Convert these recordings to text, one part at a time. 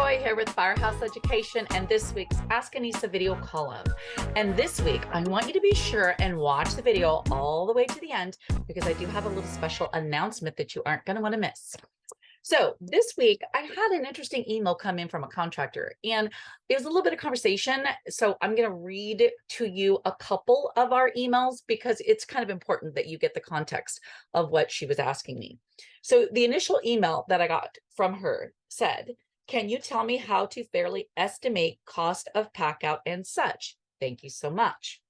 Joy here with Firehouse Education and this week's Ask Anissa video column. And this week, I want you to be sure and watch the video all the way to the end because I do have a little special announcement that you aren't going to want to miss. So this week, I had an interesting email come in from a contractor, and it was a little bit of conversation. So I'm going to read to you a couple of our emails because it's kind of important that you get the context of what she was asking me. So the initial email that I got from her said, "Can you tell me how to fairly estimate cost of pack out and such? Thank you so much."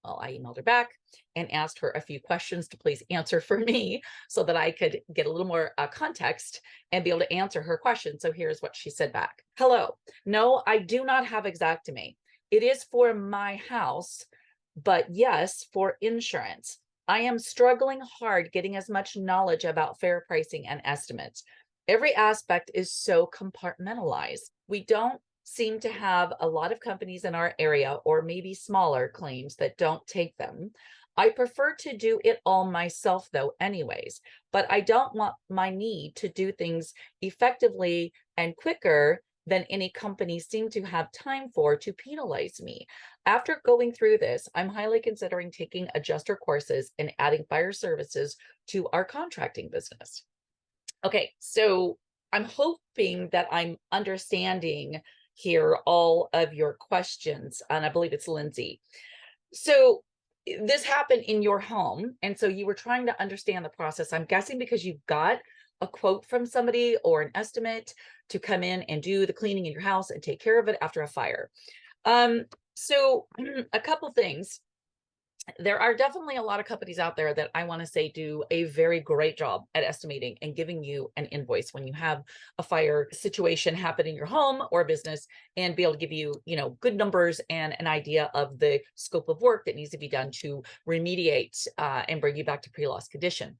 Well, I emailed her back and asked her a few questions to please answer for me so that I could get a little more context and be able to answer her question. So here's what she said back. "Hello. No, I do not have Xactimate. It is for my house, but yes, for insurance. I am struggling hard getting as much knowledge about fair pricing and estimates. Every aspect is so compartmentalized. We don't seem to have a lot of companies in our area, or maybe smaller claims that don't take them. I prefer to do it all myself though anyways, but I don't want my need to do things effectively and quicker than any companies seem to have time for to penalize me. After going through this, I'm highly considering taking adjuster courses and adding fire services to our contracting business." Okay, so I'm hoping that I'm understanding here all of your questions, and I believe it's Lindsay. So this happened in your home, and so you were trying to understand the process. I'm guessing because you got a quote from somebody or an estimate to come in and do the cleaning in your house and take care of it after a fire. So a couple things. There are definitely a lot of companies out there that I want to say do a very great job at estimating and giving you an invoice when you have a fire situation happen in your home or business, and be able to give you, good numbers and an idea of the scope of work that needs to be done to remediate and bring you back to pre-loss condition.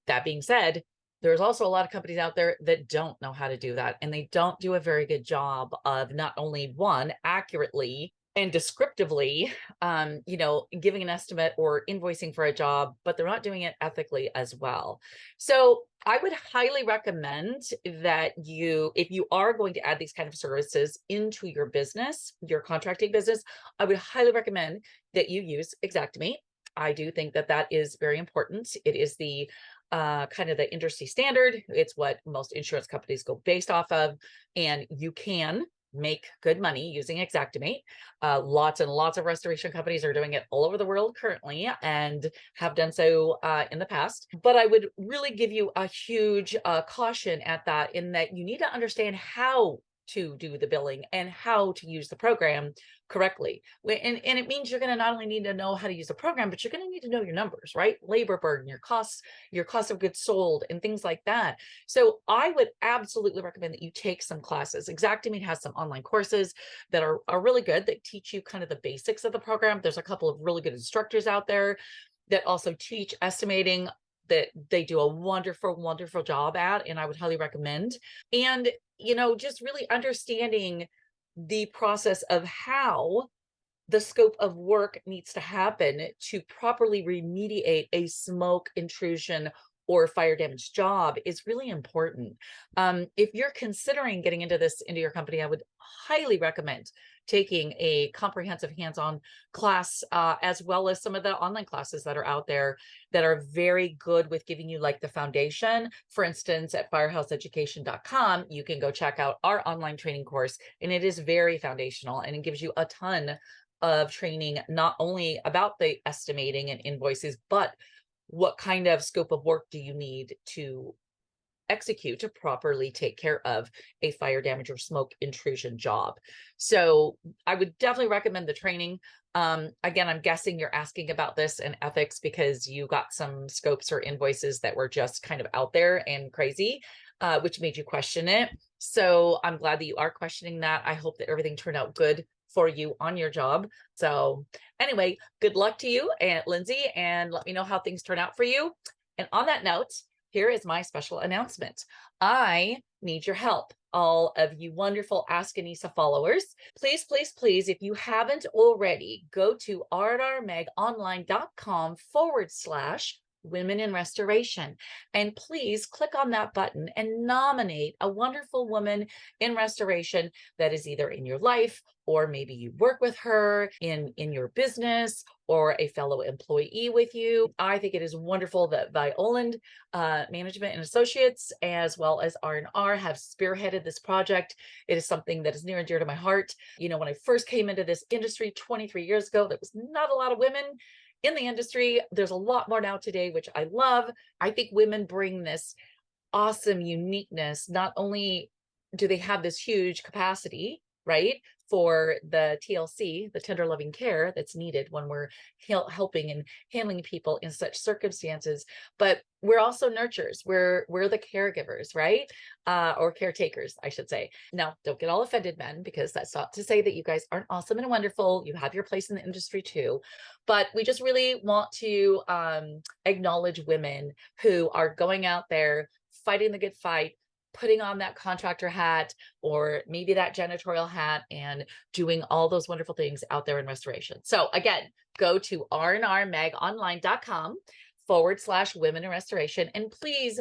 That being said, there's also a lot of companies out there that don't know how to do that, and they don't do a very good job of not only one, accurately and descriptively, giving an estimate or invoicing for a job, but they're not doing it ethically as well. So I would highly recommend that if you are going to add these kind of services into your business, your contracting business, I would highly recommend that you use Xactimate. I do think that that is very important. It is the kind of the industry standard. It's what most insurance companies go based off of, and you can make good money using Xactimate. Lots and lots of restoration companies are doing it all over the world currently and have done so in the past. But I would really give you a huge caution at that, in that you need to understand how to do the billing and how to use the program correctly. And it means you're going to not only need to know how to use the program, but you're going to need to know your numbers, right? Labor burden, your cost of goods sold, and things like that. So I would absolutely recommend that you take some classes. Xactimate has some online courses that are really good, that teach you kind of the basics of the program. There's a couple of really good instructors out there that also teach estimating that they do a wonderful, wonderful job at, and I would highly recommend. And just really understanding the process of how the scope of work needs to happen to properly remediate a smoke intrusion or fire damage job is really important. If you're considering getting into your company, I would highly recommend taking a comprehensive hands-on class, as well as some of the online classes that are out there that are very good with giving you like the foundation. For instance, at firehouseeducation.com, you can go check out our online training course, and it is very foundational, and it gives you a ton of training, not only about the estimating and invoices, but what kind of scope of work do you need to execute to properly take care of a fire damage or smoke intrusion job. So I would definitely recommend the training. Again, I'm guessing you're asking about this in ethics because you got some scopes or invoices that were just kind of out there and crazy, which made you question it. So I'm glad that you are questioning that. I hope that everything turned out good for you on your job. So anyway, good luck to you, and Lindsay, and let me know how things turn out for you. And on that note, here is my special announcement. I need your help. All of you wonderful Ask Anissa followers, please, please, please, if you haven't already, go to rrmegonline.com/ Women in Restoration. And please click on that button and nominate a wonderful woman in restoration that is either in your life, or maybe you work with her in your business, or a fellow employee with you. I think it is wonderful that Violand Management and Associates, as well as R&R, have spearheaded this project. It is something that is near and dear to my heart. You know, when I first came into this industry 23 years ago, there was not a lot of women in the industry. There's a lot more now today, which I love. I think women bring this awesome uniqueness. Not only do they have this huge capacity, right, for the TLC, the tender loving care that's needed when we're helping and handling people in such circumstances, but we're also nurturers. We're the caregivers, right? Or caretakers, I should say. Now, don't get all offended, men, because that's not to say that you guys aren't awesome and wonderful. You have your place in the industry too, but we just really want to acknowledge women who are going out there fighting the good fight, putting on that contractor hat or maybe that janitorial hat and doing all those wonderful things out there in restoration. So again, go to rnrmagonline.com/women in restoration. And please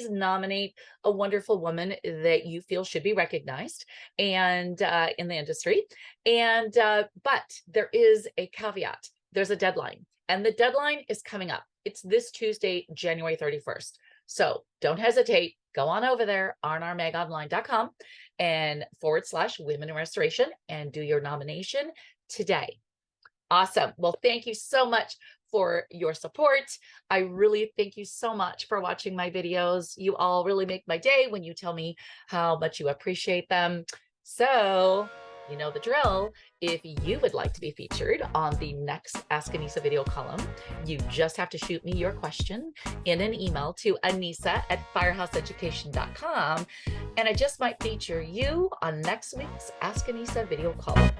nominate a wonderful woman that you feel should be recognized and in the industry. And but there is a caveat. There's a deadline, and the deadline is coming up. It's this Tuesday, January 31st. So don't hesitate. Go on over there, rnrmagonline.com and /women in restoration and do your nomination today. Awesome. Well, thank you so much for your support. I really thank you so much for watching my videos. You all really make my day when you tell me how much you appreciate them. So you know the drill. If you would like to be featured on the next Ask Anissa video column, you just have to shoot me your question in an email to anissa@firehouseeducation.com, and I just might feature you on next week's Ask Anissa video column.